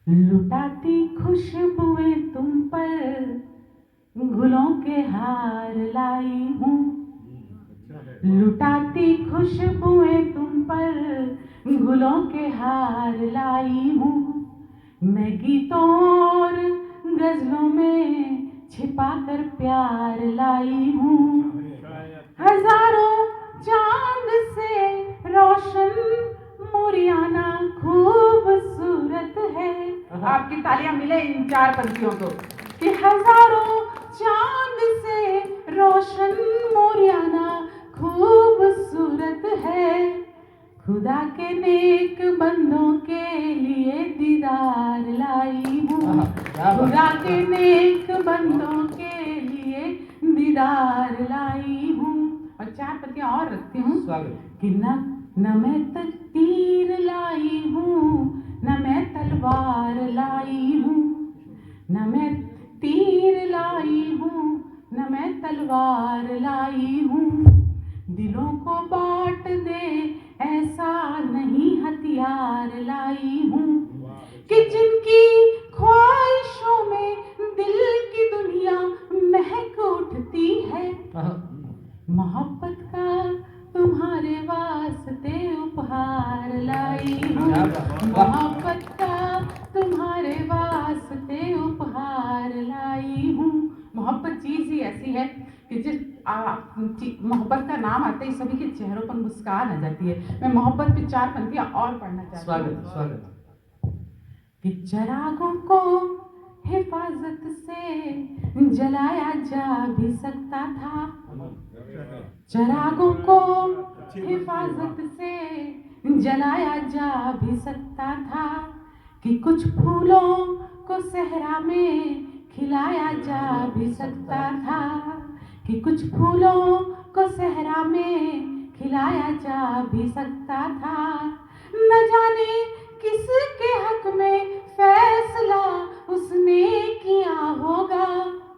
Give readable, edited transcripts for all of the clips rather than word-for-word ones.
लुटाती खुशबुएं तुम पर गुलों के हार लाई हूँ। लुटाती खुशबुएं तुम पर गुलों के हार लाई हूँ। मैं गीतों और गजलों में छिपा कर प्यार लाई हूँ। हजारों चांद से रोशन मोरियाना खूबसूरत है। आपकी तालियां मिले इन चार पंक्तियों को कि हजारों चांद से रोशन मोरियाना खूबसूरत है। खुदा के नेक बंदों के लिए दीदार लाई हूँ। खुदा के नेक बंदों के लिए दीदार लाई हूँ। और चार पंक्तियां और रखती हूँ कि न मैं तीर लाई हूँ, न मैं तलवार लाई हूँ। न मैं तीर लाई हूँ, न मैं तलवार लाई हूँ। दिलों को बांट दे ऐसा नहीं हथियार लाई हूँ कि जिनकी ख्वाहिशों में दिल की दुनिया महक उठती है। मोहब्बत का तुम्हारे वास्ते उपहार लाई हूँ। मोहब्बत का तुम्हारे वास्ते उपहार लाई हूँ। मोहब्बत चीज ही ऐसी है कि जिस मोहब्बत का नाम आते ही सभी के चेहरों पर मुस्कान आ जाती है। मैं मोहब्बत पे चार पंक्तियां और पढ़ना चाहती हूँ। स्वागत कि चिरागों को हिफाजत से जलाया जा भी सकता था। चिरागों को हिफाजत से जलाया जा भी सकता था कि कुछ फूलों को सहरा में खिलाया जा भी सकता था। कि कुछ फूलों को सहरा में खिलाया जा भी सकता था। न जाने किसके हक में फैसला उसने किया होगा।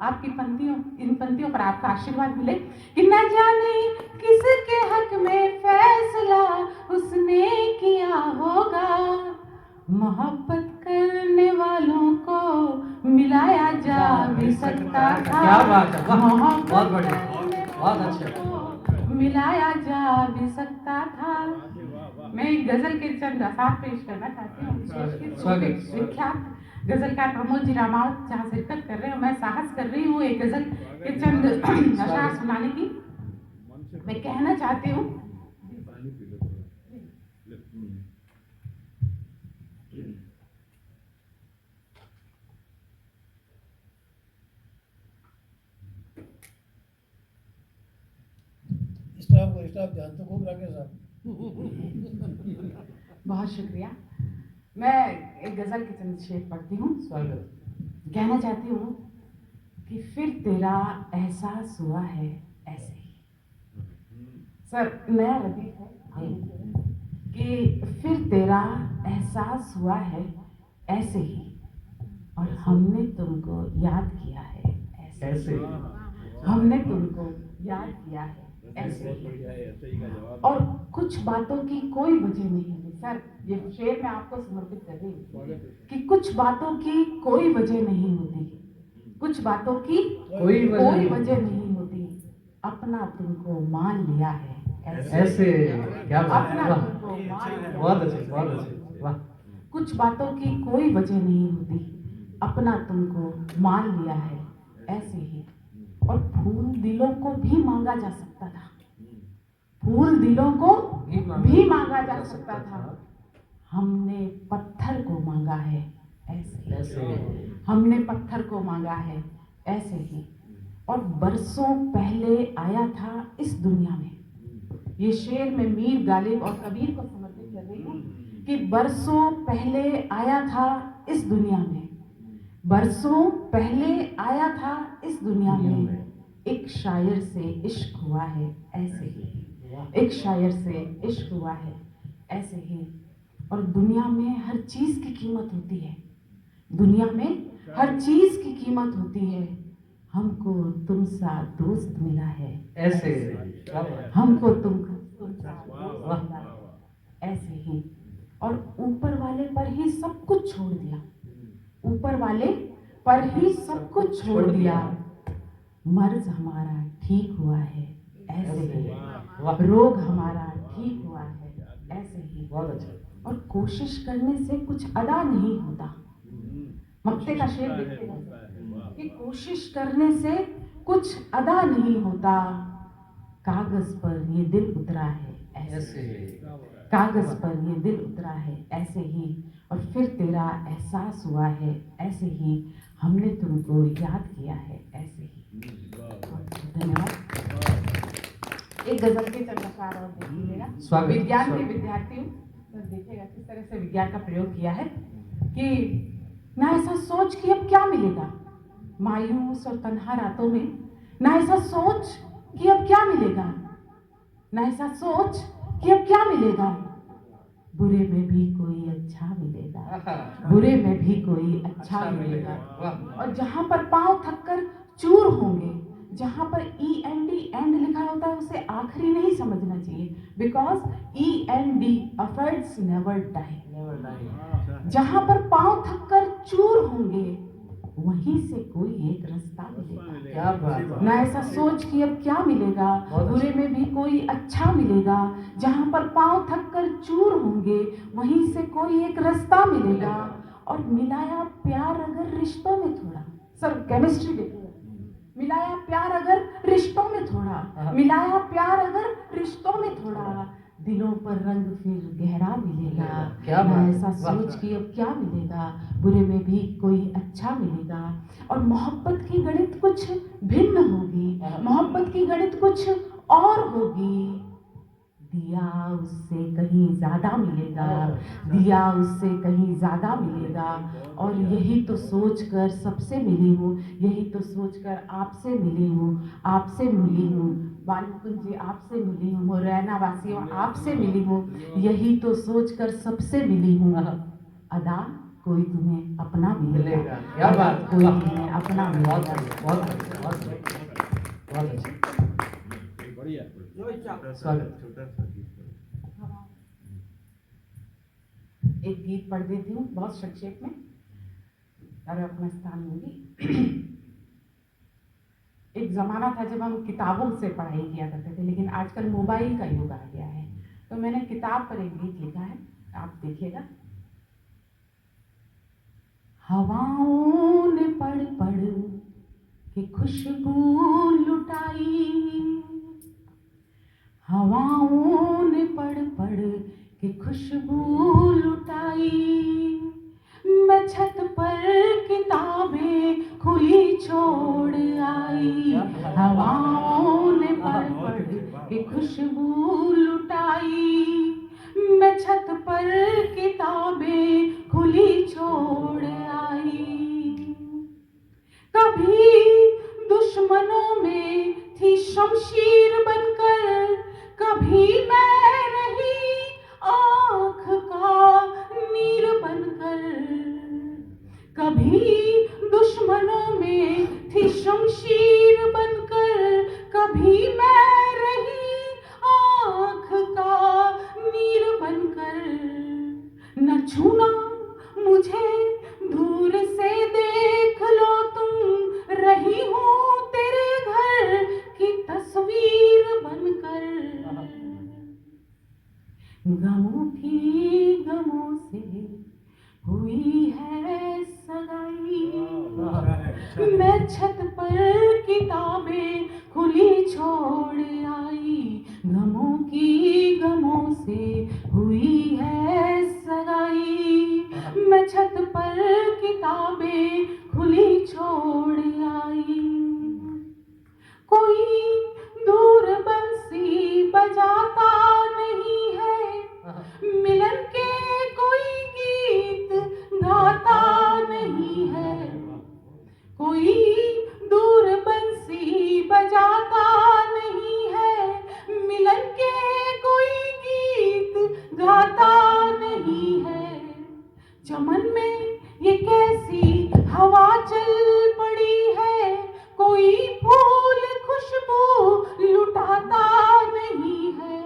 आपकी पंक्तियों इन पंक्तियों पर आपका आशीर्वाद मिले कि न जाने किसके हक में फैसला उसने किया होगा। मोहब्बत करने वालों को मिलाया जा भी सकता था। क्या बात है, मोहब्बत बहुत बढ़िया, बहुत अच्छे। मिलाया जा भी सकता था। मैं एक गजल के चंद असार पेश करना चाहती हूँ। विख्यात गजलकार प्रमोद जी रामावत जहाँ शिरकत कर रहे हैं, मैं साहस कर रही हूँ एक गजल के चंद अशार सुनाने की। मैं कहना चाहती हूँ स्टाफ ध्यान तो खूब रखे साहब। बहुत शुक्रिया। मैं एक गजल के चंद शेर पढ़ती हूँ। कहना चाहती हूँ कि फिर तेरा एहसास हुआ है ऐसे ही। सर नया रदीफ है कि फिर तेरा एहसास हुआ है ऐसे ही और हमने तुमको याद किया है ऐसे ही। हमने तुमको याद किया है ऐसे ही। और कुछ बातों की कोई वजह नहीं होती। सर ये शेर मैं आपको समर्पित कर रही हूँ कि कुछ बातों की कोई वजह नहीं होती। कुछ बातों की कोई वजह नहीं होती। अपना तुमको मान लिया है ऐसे। क्या बात है, अपना तुमको मान लिया। बहुत अच्छे, बहुत अच्छे, वाह। कुछ बातों की कोई वजह नहीं होती। अपना तुमको मान लिया है ऐसे ही। और फूल दिलों को भी मांगा जा सकता था। फूल दिलों को भी मांगा जा सकता था। हमने पत्थर को मांगा है ऐसे ही। हमने पत्थर को मांगा है ऐसे ही। और बरसों पहले आया था इस दुनिया में। ये शेर मैं मीर गालिब और कबीर को समर्पित कर रही हूँ कि बरसों पहले आया था इस दुनिया में। बरसों पहले आया था इस दुनिया में। एक शायर से इश्क हुआ है ऐसे ही। एक शायर से इश्क हुआ है ऐसे ही। और दुनिया में हर चीज की कीमत होती है। दुनिया में हर चीज की कीमत होती है। हमको तुमसा दोस्त मिला है ऐसे। हमको तुमसा दोस्त मिला है ऐसे ही। और ऊपर वाले पर ही सब कुछ छोड़ दिया। ऊपर वाले पर ही सब कुछ छोड़ दिया। मर्ज हमारा ठीक हुआ है ऐसे ही, वाह रोग हमारा ठीक हुआ है ऐसे ही। बहुत अच्छा। और कोशिश करने से कुछ अदा नहीं होता। मक्ते का शेर देखिएगा कि कोशिश करने से कुछ अदा नहीं होता। कागज पर ये दिल उतरा है ऐसे ऐसे ही, ही। कागज पर ये दिल उतरा है ऐसे ही। और फिर तेरा एहसास हुआ है ऐसे ही, हमने तुमको याद किया है ऐसे ही। धन्यवाद। एक गजल के चंद अशार और देख लीजिएगा। स्वागत। विज्ञान के स्वागत। विद्यार्थियों तो देखिएगा किस तरह से विज्ञान का प्रयोग किया है कि ना ऐसा सोच कि अब क्या मिलेगा मायूस और तन्हा रातों में, ना ऐसा सोच कि अब क्या मिलेगा, ना ऐसा सोच कि अब क्या मिलेगा। बुरे में भी कोई अच्छा मिलेगा, बुरे में भी कोई अच्छा मिलेगा। वाह और जहां पर पांव थककर चूर होंगे, जहां पर END एंड लिखा होता है उसे आखिरी नहीं समझना चाहिए, because END efforts never die. Never die. जहां पर पांव थककर चूर होंगे वहीं से कोई एक रास्ता मिलेगा। क्या बात है। ना ऐसा सोच कि अब क्या मिलेगा, बहुत बुरे में भी कोई अच्छा मिलेगा। जहां पर पांव थककर चूर होंगे वहीं से कोई एक रास्ता मिलेगा। और मिलाया प्यार अगर रिश्तों में थोड़ा, सर केमिस्ट्री देखिए, मिलाया प्यार अगर रिश्तों में थोड़ा, मिलाया प्यार अगर रिश्तों में थोड़ा, दिलों पर रंग फिर गहरा मिलेगा। क्या ना बात है। ऐसा वाह। सोच कि अब क्या मिलेगा, बुरे में भी कोई अच्छा मिलेगा। और मोहब्बत की गणित कुछ भिन्न होगी, मोहब्बत की गणित कुछ और होगी। दिया उससे कहीं ज्यादा मिलेगा, दिया उससे कहीं ज्यादा मिलेगा। और यही तो सोचकर सबसे मिली हूँ, यही तो सोचकर आपसे मिली हूँ, आपसे मिली हूँ। बालकुंज जी आपसे मिली हूँ, मुरैना वासियों आपसे मिली हूँ, यही तो सोचकर सबसे मिली हूँ। अदा कोई तुम्हें अपना मिलेगा, मिलेगा। क्या अदा बात। कोई वाह। तुम्हें अपना बहुत मिलेगा। बढ़िया, बहुत बढ़िया, बहुत बढ़िया, बहुत अच्छा। स्वागत। एक गीत पढ़ देती हूँ बहुत संक्षेप में और अपना स्थान लूंगी। एक जमाना था जब हम किताबों से पढ़ाई किया करते थे, लेकिन आजकल मोबाइल का युग आ गया है, तो मैंने किताब पर एक गीत लिखा है, आप देखिएगा। हवाओं ने पढ़ पढ़ के खुशबू लुटाई, हवाओं ने पढ़ पढ़ के खुशबू लुटाई। मैं छत पर किताबें खुली छोड़ आई, हवाओं ने पढ़ पढ़ के खुशबू लुटाई। मैं छत पर किताबें खुली छोड़ आई। कभी दुश्मनों में थी शमशीर बनकर, कभी मैं रही आँख का नीर बनकर। कभी दुश्मनों में थी शमशीर बनकर, कभी मैं रही आँख का नीर बनकर। न छूना मुझे दूर से देख लो तुम, रही हूँ तेरे घर की तस्वीर बनकर। गमों की गमों से हुई है सगाई, मैं छत पर किताबें खुली छोड़ आई। गमों की गमों से हुई है सगाई, मैं छत पर किताबें खुली छोड़ आई। कोई दूर बंसी बजाता नहीं है, मिलन के कोई गीत गाता नहीं है। कोई दूर बंसी बजाता नहीं है, मिलन के कोई गीत गाता नहीं है। चमन में ये कैसी हवा चल पड़ी है, कोई फूल खुशबू लुटाता नहीं है।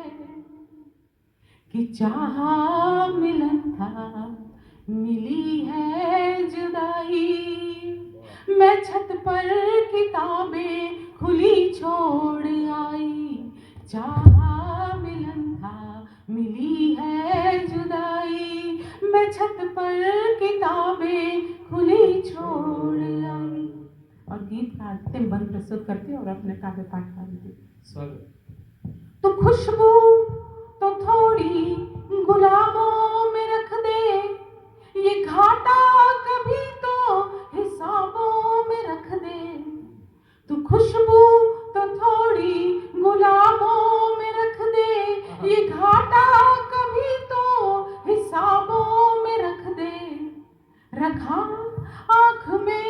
कि चाहा मिलन था मिली है जुदाई, पर किताबें खुली छोड़ आई, चाहा मिलन था मिली है जुदाई, मैं छत पर किताबें खुली छोड़ आई। और गीत का अंतिम बंद प्रस्तुत करती और अपने काव्य पाठ करती। स्वागत। तो खुशबू तो थोड़ी गुलाबों में रख दे, ये घाटा कभी तो हिसाबों में रख दे। तो खुशबू तो थोड़ी गुलाबों में रख दे, ये घाटा कभी तो हिसाबों में रख दे। रखा आँख में